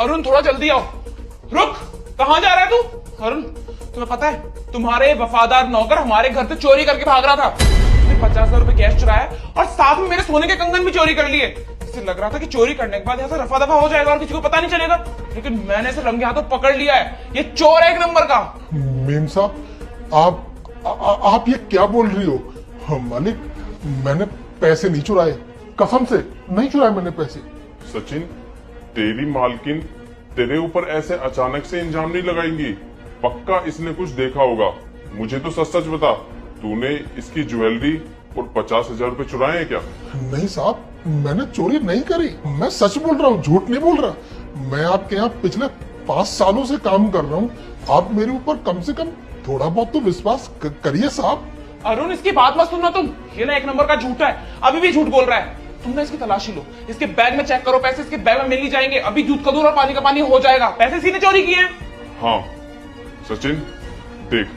अरुण थोड़ा जल्दी आओ। रुक, कहां जा रहा है तू? अरुण, तुम्हें पता है तुम्हारे वफादार नौकर हमारे घर से चोरी करके भाग रहा था। उसने 50,000 रुपए कैश चुराया और साथ में मेरे सोने के कंगन भी चोरी कर लिए। इससे लग रहा था कि चोरी करने के बाद यहाँ से रफा दफा हो जाएगा और किसी को पता नहीं चलेगा, लेकिन मैंने इसे रंगे हाथों पकड़ लिया है। ये चोर है एक नंबर का। मेम साहब, आप ये क्या बोल रही हो? मालिक, मैंने पैसे नहीं चुराए, कसम से नहीं चुराए मैंने पैसे। सचिन, तेरी मालकिन तेरे ऊपर ऐसे अचानक से इल्जाम नहीं लगाएंगी। पक्का इसने कुछ देखा होगा। मुझे तो सच सच बता, तूने इसकी ज्वेलरी और 50,000 रुपए चुराए हैं क्या? नहीं साहब, मैंने चोरी नहीं करी। मैं सच बोल रहा हूँ, झूठ नहीं बोल रहा। मैं आपके यहाँ पिछले 5 सालों से काम कर रहा हूँ। आप मेरे ऊपर कम से कम थोड़ा बहुत तो विश्वास करिए साहब। अरुण, इसकी बात मत सुनना तुम। ये ना एक नंबर का झूठा है, अभी भी झूठ बोल रहा है। तुम ना इसकी तलाशी लो, इसके बैग में चेक करो, पैसे इसके बैग में मिल ही जाएंगे। अभी दूध का दूध और पानी का पानी हो जाएगा। पैसे इसी ने चोरी किए हैं। हाँ सचिन, देख,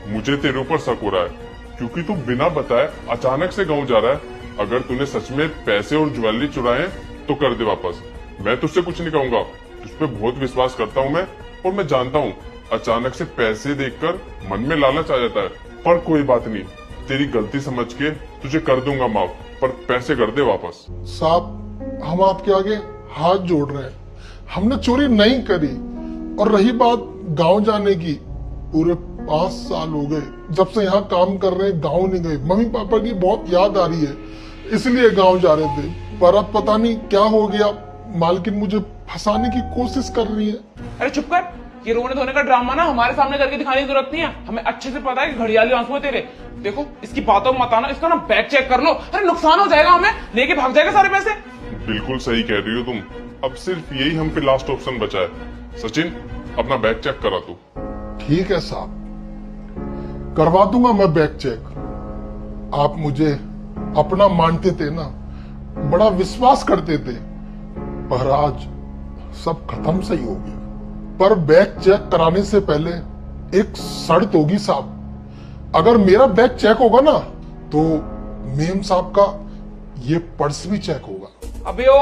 मुझे तेरे ऊपर शक हो रहा है क्योंकि तू बिना बताए अचानक से गाँव जा रहा है। अगर तूने सच में पैसे और ज्वेलरी चुराए तो कर दे वापस। मैं तुझसे कुछ नहीं कहूंगा, तुझ पे बहुत विश्वास करता हूँ मैं, और मैं जानता हूँ अचानक से पैसे देखकर मन में लालच आ जाता है। पर कोई बात नहीं, तेरी गलती समझ के तुझे कर दूंगा माफ, पर पैसे कर दे वापस। साहब, हम आपके आगे हाथ जोड़ रहे हैं, हमने चोरी नहीं करी। और रही बात गांव जाने की, पूरे 5 साल हो गए जब से यहाँ काम कर रहे हैं, गांव नहीं गए। मम्मी पापा की बहुत याद आ रही है, इसलिए गांव जा रहे थे। पर अब पता नहीं क्या हो गया, मालकिन मुझे फंसाने की कोशिश कर रही है। अरे चुप कर, ये रोने धोने का ड्रामा ना हमारे सामने करके दिखाने की जरूरत नहीं है। हमें अच्छे से पता है कि घड़ियाली आंसू है तेरे। देखो, इसकी बातों में मत आना, इसका ना बैग चेक कर लो। अरे नुकसान हो जाएगा, हमें लेके भाग जाएगा सारे पैसे। बिल्कुल सही कह रही हो तुम। अब सिर्फ यही हम पे लास्ट ऑप्शन बचा है। सचिन, अपना बैग चेक करा तू। ठीक है साहब, करवा दूंगा मैं बैग चेक। आप मुझे अपना मानते थे ना, बड़ा विश्वास करते थे, पर आज सब खत्म सही हो गया। पर बैग चेक कराने से पहले एक शर्त होगी साहब। अगर मेरा बैग चेक होगा ना, तो मेम साहब का ये पर्स भी चेक होगा। अबे ओ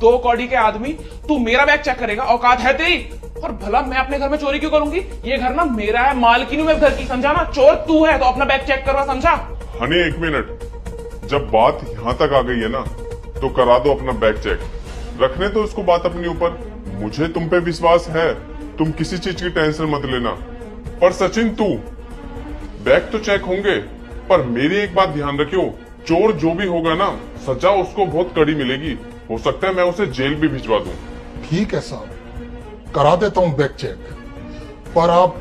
2 कौड़ी के आदमी, तू मेरा बैग चेक करेगा? औकात है तेरी? और भला मैं अपने घर में चोरी क्यों करूंगी? ये घर ना मेरा है, मालकिन हूं मैं घर की, समझा ना? चोर तू है, तो अपना बैग चेक करवा, समझा? हनी, 1 मिनट, जब बात यहाँ तक आ गई है ना, तो करा दो अपना बैग चेक। रखने तो उसको बात अपने ऊपर। मुझे तुम पे विश्वास है, तुम किसी चीज की टेंशन मत लेना। पर सचिन, तू बैग तो चेक होंगे, पर मेरी एक बात ध्यान रखियो, चोर जो भी होगा ना, सजा उसको बहुत कड़ी मिलेगी। हो सकता है मैं उसे जेल भी भिजवा दूं। ठीक है साहब, करा देता हूं बैग चेक, पर आप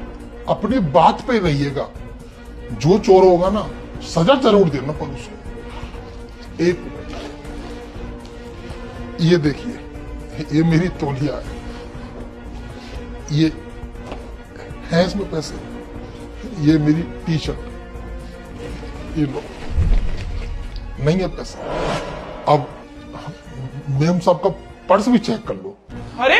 अपनी बात पे रहिएगा। जो चोर होगा ना, सजा जरूर देना पर उसको। एक ये देखिए, ये मेरी तौलिया है, ये है इसमें पैसे, ये मेरी टी शर्ट, ये लो, नहीं है पैसा। अब मेम साहब का पर्स भी चेक कर लो। अरे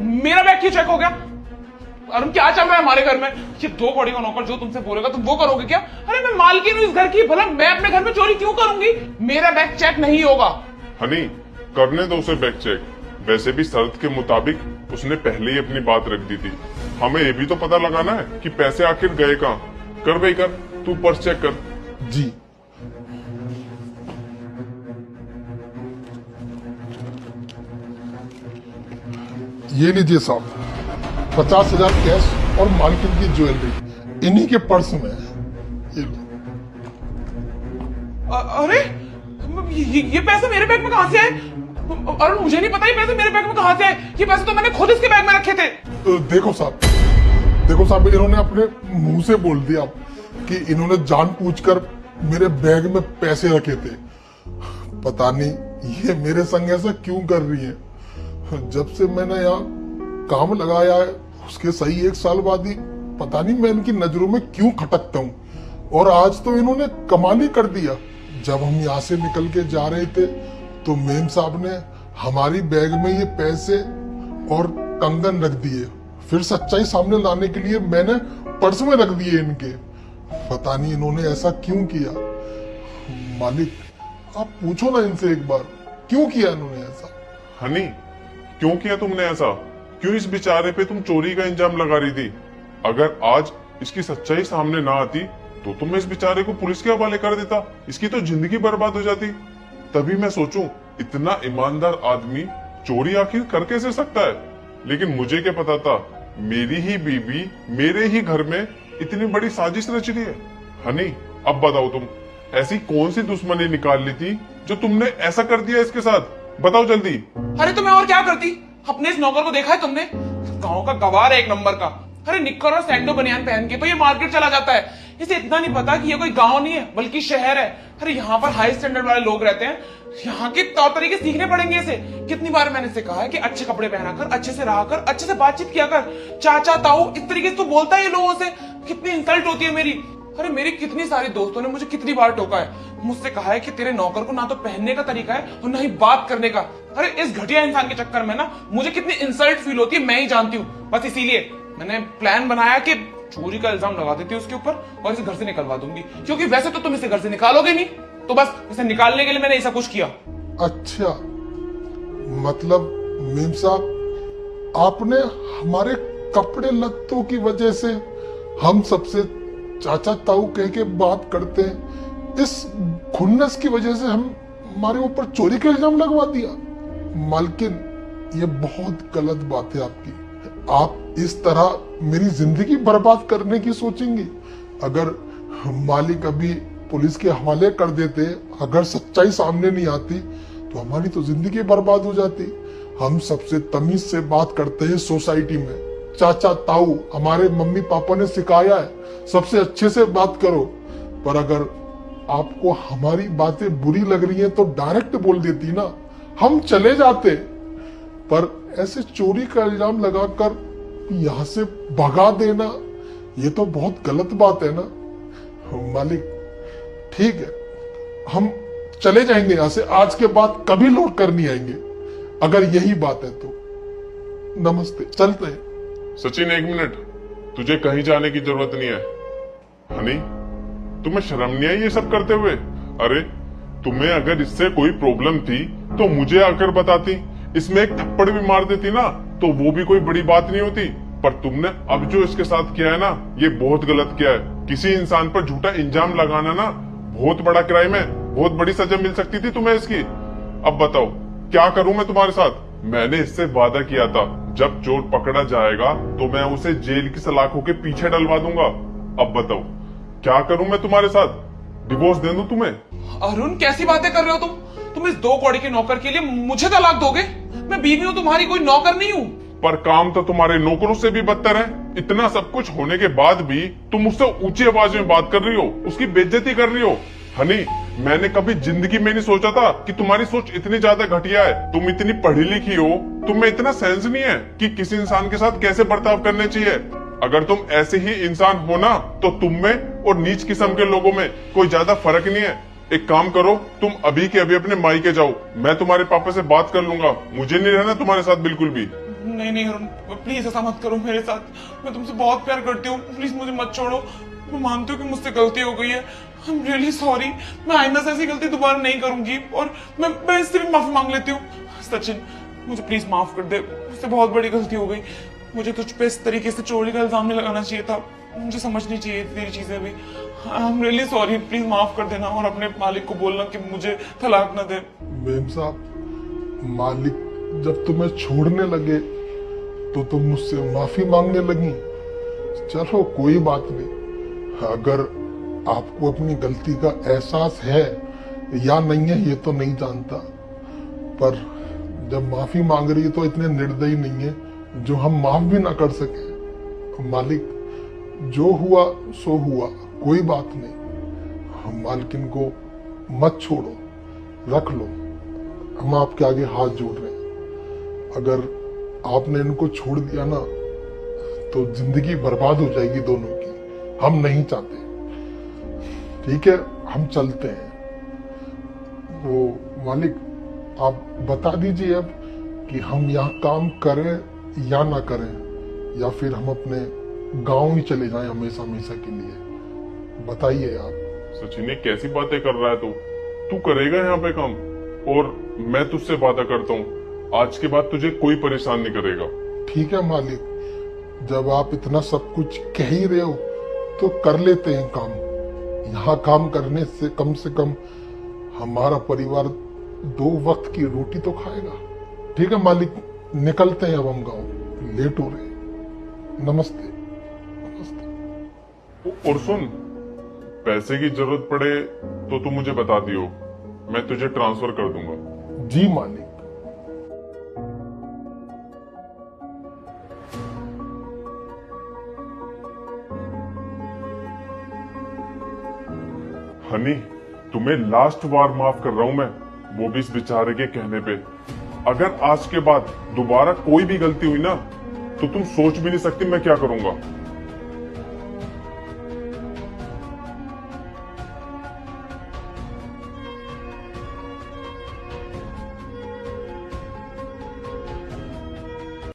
मेरा बैग क्यों चेक हो गया? अरुण, क्या चल रहा है हमारे घर में? ये 2 कौड़ी का नौकर जो तुमसे बोलेगा तुम वो करोगे क्या? अरे मैं मालकिन हूं इस घर की, भला मैं अपने घर में चोरी क्यों करूंगी? मेरा बैग चेक नहीं होगा। हनी, करने दो उसे बैग चेक। वैसे भी शर्त के मुताबिक उसने पहले ही अपनी बात रख दी थी। हमें ये भी तो पता लगाना है कि पैसे आखिर गए कहाँ। कर भाई कर, तू पर्स चेक कर। जी। ये लीजिए साहब, 50,000 कैश और मालकिन की ज्वेलरी इन्हीं के पर्स में है। ये लो। अरे ये पैसे मेरे बैग में कहां से आए? अरुण, मुझे नहीं पता ये पैसे मेरे बैग में कहां से आए। ये पैसे तो मैंने खुद इसके बैग में रखे थे। देखो साहब, इन्होंने अपने मुंह से बोल दिया कि इन्होंने जानबूझकर मेरे बैग में पैसे रखे थे। पता नहीं ये मेरे संग ऐसा क्यों कर रही है। जब से मैंने यहाँ काम लगाया है, उसके सही 1 साल बाद ही पता नहीं मैं इनकी नजरों में क्यों खटकता हूँ। और आज तो इन्होंने कमाल ही कर दिया। जब हम यहाँ से निकल के जा रहे थे, तो मेम साहब ने हमारी बैग में ये पैसे और कंगन रख दिए। फिर सच्चाई सामने लाने के लिए मैंने पर्स में रख दिए इनके। पता नहीं इन्होंने ऐसा क्यों किया। मालिक, आप पूछो ना इनसे एक बार, क्यों किया इन्होंने ऐसा। हनी, क्यों किया तुमने ऐसा? क्यों इस बेचारे पे तुम चोरी का इंजाम लगा रही थी? अगर आज इसकी सच्चाई सामने ना आती तो मैं इस बेचारे को पुलिस के हवाले कर देता, इसकी तो जिंदगी बर्बाद हो जाती। तभी मैं सोचूं, इतना ईमानदार आदमी चोरी आखिर कर कैसे सकता है? लेकिन मुझे क्या पता था मेरी ही बीवी मेरे ही घर में इतनी बड़ी साजिश रच रही है। हनी, अब बताओ तुम ऐसी कौन सी दुश्मनी निकाल ली थी जो तुमने ऐसा कर दिया इसके साथ? बताओ जल्दी। अरे तो मैं और क्या करती? अपने इस नौकर को देखा है तुमने? गांव का गवार है एक नंबर का। अरे निक्कर और सैंडो बनियान पहन के तो ये मार्केट चला जाता है। इसे इतना नहीं पता कि ये कोई गांव नहीं है बल्कि शहर है। अरे यहाँ पर हाई स्टैंडर्ड वाले लोग रहते हैं, यहाँ के तौर तरीके सीखने पड़ेंगे इसे। कितनी बार मैंने इसे कहा है कि अच्छे कपड़े पहना कर, अच्छे से रहा कर, अच्छे से बातचीत किया कर। चाचा ताऊ इस तरीके से तो बोलता है ये लोगों से। कितनी इंसल्ट होती है मेरी। अरे मेरी कितनी सारी दोस्तों ने मुझे कितनी बार टोका है, मुझसे कहा है कि तेरे नौकर को ना तो पहनने का तरीका है और ना ही बात करने का। अरे इस घटिया इंसान के चक्कर में ना मुझे कितनी इंसल्ट फील होती है मैं ही जानती हूँ। बस इसीलिए मैंने प्लान बनाया कि चोरी का इल्जाम लगा देती हूँ उसके ऊपर और इसे घर से निकलवा दूंगी, क्योंकि वैसे तो तुम इसे घर से निकालोगे नहीं, तो बस इसे निकालने के लिए मैंने ऐसा कुछ किया। अच्छा, मतलब मीम साहब आपने हमारे कपड़े लत्तों की वजह से हम सबसे चाचा ताऊ कह के बात करते हैं, इस खुन्नस की वजह से हम हमारे ऊपर चोरी का इल्जाम लगवा दिया। मालकिन, ये बहुत गलत बात है आपकी। आप इस तरह मेरी जिंदगी बर्बाद करने की सोचेंगे। अगर मालिक अभी पुलिस के हवाले कर देते, अगर सच्चाई सामने नहीं आती तो हमारी तो जिंदगी बर्बाद हो जाती। हम सबसे तमीज से बात करते हैं सोसाइटी में, चाचा ताऊ हमारे मम्मी पापा ने सिखाया है सबसे अच्छे से बात करो। पर अगर आपको हमारी बातें बुरी लग रही हैं तो डायरेक्ट बोल देती ना, हम चले जाते। पर ऐसे चोरी का इल्जाम लगाकर यहाँ से भगा देना, ये तो बहुत गलत बात है ना। मालिक ठीक है, हम चले जाएंगे यहाँ से, आज के बाद कभी लौट कर नहीं आएंगे अगर यही बात है तो। नमस्ते, चलते हैं। सचिन, एक मिनट, तुझे कहीं जाने की जरूरत नहीं है। हनी, तुम्हें शर्म नहीं आई ये सब करते हुए? अरे तुम्हें अगर इससे कोई प्रॉब्लम थी तो मुझे आकर बताती, इसमें एक थप्पड़ भी मार देती ना तो वो भी कोई बड़ी बात नहीं होती। पर तुमने अब जो इसके साथ किया है ना, ये बहुत गलत किया है। किसी इंसान पर झूठा इंजाम लगाना ना बहुत बड़ा क्राइम है, बहुत बड़ी सजा मिल सकती थी तुम्हें इसकी। अब बताओ क्या करूं मैं तुम्हारे साथ? मैंने इससे वादा किया था जब चोर पकड़ा जाएगा तो मैं उसे जेल की सलाखों के पीछे डलवा दूंगा। अब बताओ क्या करूं मैं तुम्हारे साथ? डिवोर्स दे दूं तुम्हें? अरुण, कैसी बातें कर रहे हो तुम? तुम इस 2 कौड़ी के नौकर के लिए मुझे तलाक दोगे? मैं बीवी हूँ तुम्हारी, कोई नौकर नहीं हूँ। पर काम तो तुम्हारे नौकरों से भी बदतर है। इतना सब कुछ होने के बाद भी तुम उससे ऊंची आवाज में बात कर रही हो, उसकी बेइज्जती कर रही हो। हनी, मैंने कभी जिंदगी में नहीं सोचा था कि तुम्हारी सोच इतनी ज्यादा घटिया है। तुम इतनी पढ़ी लिखी हो, तुम में इतना सेंस नहीं है कि किसी इंसान के साथ कैसे बर्ताव करने चाहिए। अगर तुम ऐसे ही इंसान हो ना तो तुम में और नीच किस्म के लोगों में कोई ज्यादा फर्क नहीं है। एक काम करो, तुम अभी के अभी अपने मायके जाओ, मैं तुम्हारे पापा से बात कर लूंगा। मुझे नहीं रहना तुम्हारे साथ बिल्कुल भी। नहीं अरुण, प्लीज ऐसा मत करो मेरे साथ। मैं तुमसे बहुत प्यार करती हूँ, प्लीज मुझे मत छोड़ो। मैं मानती हूँ कि मुझसे गलती हो गई है, आई एम रियली सॉरी। मैं आइंदा से ऐसी गलती दोबारा नहीं करूंगी और मैं इससे भी माफी मांग लेती हूँ। सचिन, मुझे प्लीज माफ कर दे, मुझसे बहुत बड़ी गलती हो गई। मुझे तुझ पे इस तरीके से चोरी का इल्जाम नहीं लगाना चाहिए था, मुझे समझनी चाहिए तेरी चीजें भी। I am really sorry, please माफ कर देना और अपने मालिक को बोलना कि मुझे तलाक न दे। मेम साहब, मालिक जब तुम्हें छोड़ने लगे तो तुम मुझसे माफी मांगने लगी। चलो कोई बात नहीं, अगर आपको अपनी गलती का एहसास है या नहीं है ये तो नहीं जानता, पर जब माफी मांग रही है तो इतने निर्दयी नहीं है जो हम माफ भी ना कर सके। मालिक, जो हुआ सो हुआ, कोई बात नहीं। हम मालकिन को मत छोड़ो, रख लो, हम आपके आगे हाथ जोड़ रहे हैं। अगर आपने इनको छोड़ दिया ना तो जिंदगी बर्बाद हो जाएगी दोनों की, हम नहीं चाहते। ठीक है, हम चलते हैं। वो मालिक, आप बता दीजिए अब कि हम यहाँ काम करें या ना करें, या फिर हम अपने गांव ही चले जाएं हमेशा हमेशा के लिए। बताइए आप। सचिन, ये कैसी बातें कर रहा है तू करेगा यहाँ पे काम? और मैं तुझसे वादा करता हूँ आज के बाद तुझे कोई परेशान नहीं करेगा। ठीक है मालिक, जब आप इतना सब कुछ कह ही रहे हो तो कर लेते हैं काम। यहाँ काम करने से कम हमारा परिवार 2 वक्त की रोटी तो खाएगा। ठीक है मालिक, निकलते हैं अब हम गाँव, लेट हो रहे हैं। नमस्ते। नमस्ते। और सुन, पैसे की जरूरत पड़े तो तू मुझे बता दियो, मैं तुझे ट्रांसफर कर दूंगा। जी मालिक। हनी, तुम्हें लास्ट बार माफ कर रहा हूं मैं, वो भी इस बेचारे के कहने पे। अगर आज के बाद दोबारा कोई भी गलती हुई ना, तो तुम सोच भी नहीं सकती मैं क्या करूंगा।